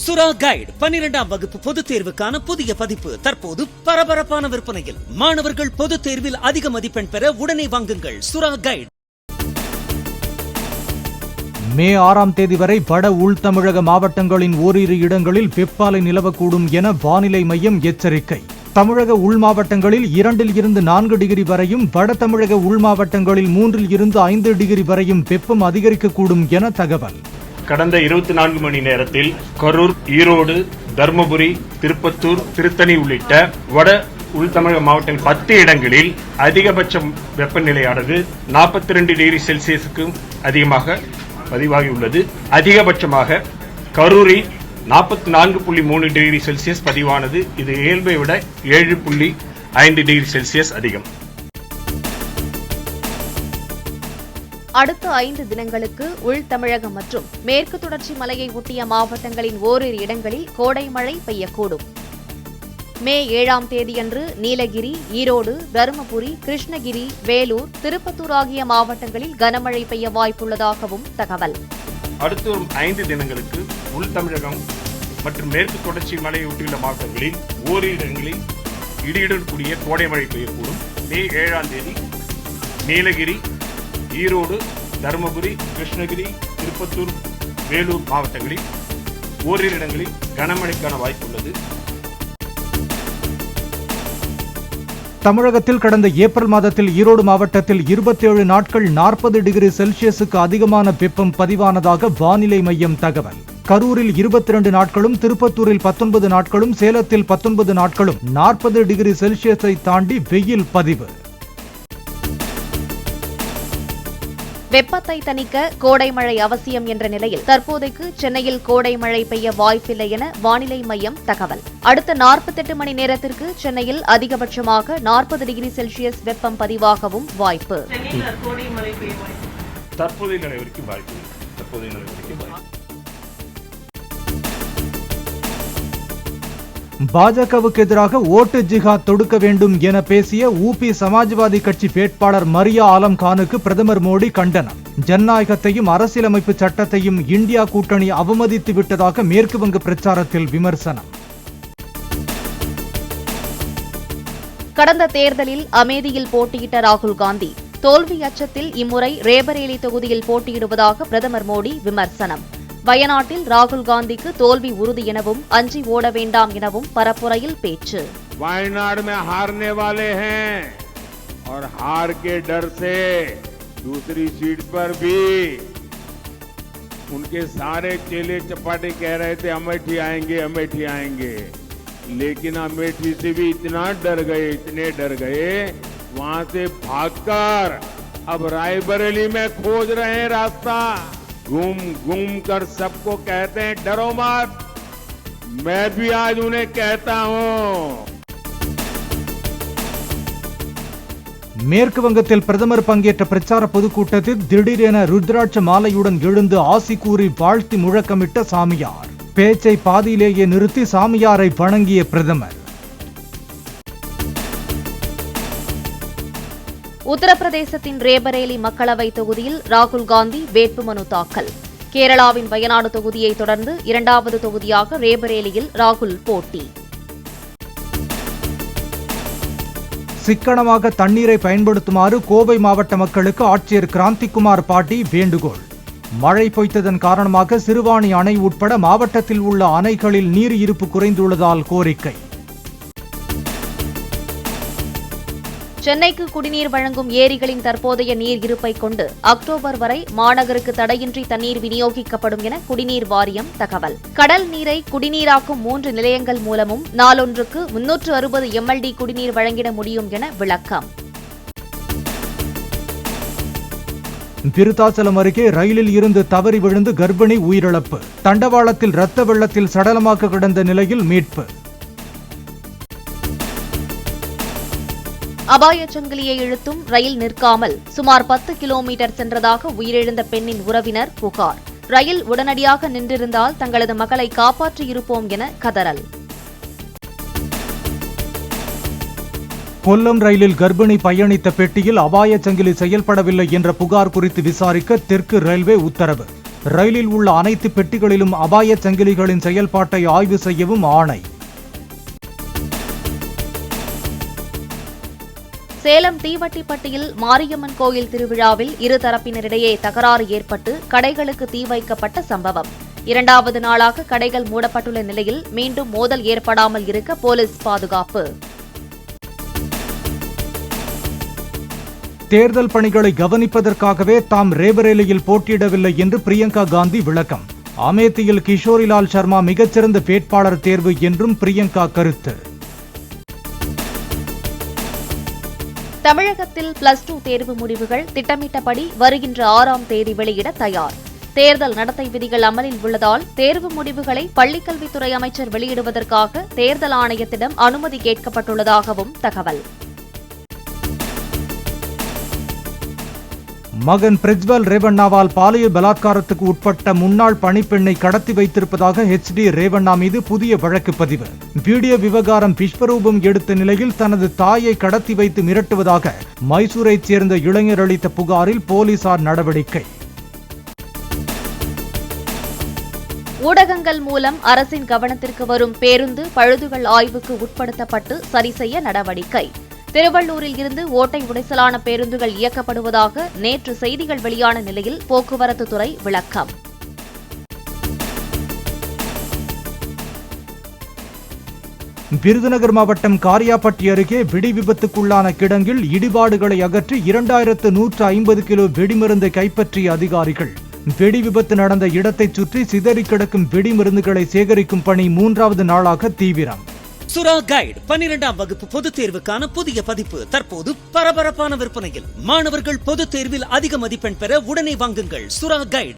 சுறா கைடு 12ஆம் வகுப்பு பொதுத் தேர்வுக்கான புதிய பதிப்பு தற்போது பரபரப்பான விற்பனையில். மாணவர்கள் பொதுத் தேர்வில் அதிக மதிப்பெண் பெற உடனே வாங்குங்கள் சுறா கைடு. மே 6ஆம் தேதி வரை வட உள் தமிழக மாவட்டங்களின் ஓரிரு இடங்களில் வெப்பாலை நிலவக்கூடும் என வானிலை மையம் எச்சரிக்கை. தமிழக உள் மாவட்டங்களில் 2 இருந்து 4 டிகிரி வரையும், வட தமிழக உள் மாவட்டங்களில் 3 இருந்து 5 டிகிரி வரையும் வெப்பம் அதிகரிக்கக்கூடும் என தகவல். கடந்த 24 மணி நேரத்தில் கரூர், ஈரோடு, தர்மபுரி, திருப்பத்தூர், திருத்தணி உள்ளிட்ட வட உள் தமிழக மாவட்டங்கள் 10 இடங்களில் அதிகபட்ச வெப்பநிலையானது 42 டிகிரி செல்சியஸுக்கு அதிகமாக பதிவாகியுள்ளது. அதிகபட்சமாக கரூரில் 44.3 டிகிரி செல்சியஸ் பதிவானது. இது இயல்பை விட 7.5 டிகிரி செல்சியஸ் அதிகம். அடுத்த 5 தினங்களுக்கு உள் தமிழகம் மற்றும் மேற்கு தொடர்ச்சி மலையை ஒட்டிய மாவட்டங்களின் ஓரிரு இடங்களில் கோடை மழை பெய்யக்கூடும். மே 7ஆம் தேதியன்று நீலகிரி, ஈரோடு, தருமபுரி, கிருஷ்ணகிரி, வேலூர், திருப்பத்தூர் ஆகிய மாவட்டங்களில் கனமழை பெய்ய வாய்ப்புள்ளதாகவும் தகவல். அடுத்து வரும் 5 தினங்களுக்கு உள் தமிழகம் மற்றும் மேற்கு தொடர்ச்சி மலையை ஒட்டியுள்ள மாவட்டங்களில் ஓரிரு இடங்களில் இடியுடன் கூடிய கோடை மழை பெய்யக்கூடும். மே 7ஆம் தேதி நீலகிரி, ஈரோடு, தருமபுரி, கிருஷ்ணகிரி, திருப்பத்தூர், வேலூர் மாவட்டங்களில் ஓரிரு இடங்களில் கனமழைக்கான வாய்ப்புள்ளது. தமிழகத்தில் கடந்த ஏப்ரல் மாதத்தில் ஈரோடு மாவட்டத்தில் 27 நாட்கள் 40 டிகிரி செல்சியஸுக்கு அதிகமான வெப்பம் பதிவானதாக வானிலை மையம் தகவல். கரூரில் 22 நாட்களும், திருப்பத்தூரில் 19 நாட்களும், சேலத்தில் 19 நாட்களும் 40 டிகிரி செல்சியஸை தாண்டி வெயில் பதிவு. வெப்பத்தை தணிக்க கோடை மழை அவசியம் என்ற நிலையில் தற்போதைக்கு சென்னையில் கோடை மழை பெய்ய வாய்ப்பில்லை என வானிலை மையம் தகவல். அடுத்த 48 மணி நேரத்திற்கு சென்னையில் அதிகபட்சமாக 40 டிகிரி செல்சியஸ் வெப்பம் பதிவாகவும் வாய்ப்பு. தற்போதைய நிலைவரைக்கு வாய்ப்பு. பாஜகவுக்கு எதிராக ஓட்டு ஜிஹாத் தொடுக்க வேண்டும் என பேசிய ஊபி சமாஜ்வாதி கட்சி வேட்பாளர் மரியா ஆலம் கானுக்கு பிரதமர் மோடி கண்டனம். ஜனநாயகத்தையும் அரசியலமைப்பு சட்டத்தையும் இந்தியா கூட்டணி அவமதித்து விட்டதாக மேற்கு வங்க பிரச்சாரத்தில் விமர்சனம். கடந்த தேர்தலில் அமேதியில் போட்டியிட்ட ராகுல் காந்தி தோல்வி அச்சத்தில் இம்முறை ரேபரேலி தொகுதியில் போட்டியிடுவதாக பிரதமர் மோடி விமர்சனம். வயநாட்டில் ராகுல் காந்திக்கு தோல்வி உறுதி எனவும் அஞ்சி ஓட வேண்டாம் எனவும் பரப்புரையில் பேச்சு. वायनाड में हारने वाले हैं और हार के डर से दूसरी सीट पर भी उनके सारे चेले चपाटे कह रहे थे अमेठी आएंगे, लेकिन अमेठी से भी इतना इतने डर गए वहां से भागकर अब रायबरेली में खोज रहे हैं रास्ता. घूम कर सबको कहते हैं डरो मत. मैं भी आज उन्हें कहता हूं. மேற்கு வங்கத்தில் பிரதமர் பங்கேற்ற பிரச்சார பொதுக்கூட்டத்தில் திடீரென ருத்ராட்ச மாலையுடன் எழுந்து ஆசி கூறி வாழ்த்தி முழக்கமிட்ட சாமியார். பேச்சை பாதியிலேயே நிறுத்தி சாமியாரை வணங்கிய பிரதமர். உத்தரப்பிரதேசத்தின் ரேபரேலி மக்களவை தொகுதியில் ராகுல் காந்தி வேட்புமனு தாக்கல். கேரளாவின் வயநாடு தொகுதியை தொடர்ந்து 2வது தொகுதியாக ரேபரேலியில் ராகுல் போட்டி. சிக்கனமாக தண்ணீரை பயன்படுத்துமாறு கோவை மாவட்ட மக்களுக்கு ஆட்சியர் கிராந்திகுமார் பாட்டி வேண்டுகோள். மழை பொய்த்ததன் காரணமாக சிறுவாணி அணை உட்பட மாவட்டத்தில் உள்ள அணைகளில் நீர் இருப்பு குறைந்துள்ளதால் கோரிக்கை. சென்னைக்கு குடிநீர் வழங்கும் ஏரிகளின் தற்போதைய நீர் இருப்பை கொண்டு அக்டோபர் வரை மாநகருக்கு தடையின்றி தண்ணீர் விநியோகிக்கப்படும் என குடிநீர் வாரியம் தகவல். கடல் நீரை குடிநீராக்கும் 3 நிலையங்கள் மூலமும் நாளொன்றுக்கு 360 MLD குடிநீர் வழங்கிட முடியும் என விளக்கம். விருத்தாச்சலம் அருகே ரயிலில் இருந்து தவறி விழுந்து கர்ப்பிணி உயிரிழப்பு. தண்டவாளத்தில் இரத்த வெள்ளத்தில் சடலமாக கிடந்த நிலையில் மீட்பு. அபாயச் சங்கிலியை இழுத்தும் ரயில் நிற்காமல் சுமார் 10 கிலோமீட்டர் சென்றதாக உயிரிழந்த பெண்ணின் உறவினர் புகார். ரயில் உடனடியாக நின்றிருந்தால் தங்களது மகளை காப்பாற்றியிருப்போம் என கதறல். கொல்லம் ரயிலில் கர்ப்பிணி பயணித்த பெட்டியில் அபாயச் சங்கிலி செயல்படவில்லை என்ற புகார் குறித்து விசாரிக்க தெற்கு ரயில்வே உத்தரவு. ரயிலில் உள்ள அனைத்து பெட்டிகளிலும் அபாய சங்கிலிகளின் செயல்பாட்டை ஆய்வு செய்யவும் ஆணை. சேலம் தீவட்டிப்பட்டியில் மாரியம்மன் கோயில் திருவிழாவில் இருதரப்பினரிடையே தகராறு ஏற்பட்டு கடைகளுக்கு தீ வைக்கப்பட்ட சம்பவம். 2வது நாளாக கடைகள் மூடப்பட்டுள்ள நிலையில் மீண்டும் மோதல் ஏற்படாமல் இருக்க போலீஸ் பாதுகாப்பு. தேர்தல் பணிகளை கவனிப்பதற்காகவே தாம் ரேபரேலியில் போட்டியிடவில்லை என்று பிரியங்கா காந்தி விளக்கம். அமேத்தியில் கிஷோரிலால் சர்மா மிகச்சிறந்த வேட்பாளர் தேர்வு என்றும் பிரியங்கா கருத்து. தமிழகத்தில் +2 தேர்வு முடிவுகள் திட்டமிட்டபடி வருகின்ற 6ஆம் தேதி வெளியிட தயார். தேர்தல் நடத்தை விதிகள் அமலில் உள்ளதால் தேர்வு முடிவுகளை பள்ளிக்கல்வித்துறை அமைச்சர் வெளியிடுவதற்காக தேர்தல் ஆணையத்திடம் அனுமதி கேட்கப்பட்டுள்ளதாகவும் தகவல். மகன் பிரஜ்வல் ரேவண்ணாவால் பாலியல் பலாத்காரத்துக்கு உட்பட்ட முன்னாள் பணிப்பெண்ணை கடத்தி வைத்திருப்பதாக HD ரேவண்ணா மீது புதிய வழக்கு பதிவு. வீடியோ விவகாரம் விஸ்வரூபம் எடுத்த நிலையில் தனது தாயை கடத்தி வைத்து மிரட்டுவதாக மைசூரைச் சேர்ந்த இளைஞர் அளித்த புகாரில் போலீசார் நடவடிக்கை. ஊடகங்கள் மூலம் அரசின் கவனத்திற்கு வரும் பேருந்து பழுதுகள் ஆய்வுக்கு உட்படுத்தப்பட்டு சரி செய்ய நடவடிக்கை. திருவள்ளூரில் இருந்து ஓட்டை உடைசலான பேருந்துகள் இயக்கப்படுவதாக நேற்று செய்திகள் வெளியான நிலையில் போக்குவரத்து துறை விளக்கம். விருதுநகர் மாவட்டம் காரியாபட்டி அருகே வெடி விபத்துக்குள்ளான கிடங்கில் இடிபாடுகளை அகற்றி 2150 கிலோ வெடிமருந்தை கைப்பற்றிய அதிகாரிகள். வெடி விபத்து நடந்த இடத்தைச் சுற்றி சிதறி கிடக்கும் வெடிமருந்துகளை சேகரிக்கும் பணி 3வது நாளாக தீவிரம். சுறா கைடு 12ஆம் வகுப்பு பொதுத் தேர்வுக்கான புதிய பதிப்பு தற்போது பரபரப்பான விற்பனையில். மாணவர்கள் பொதுத் தேர்வில் அதிக மதிப்பெண் பெற உடனே வாங்குங்கள் சுறா கைடு.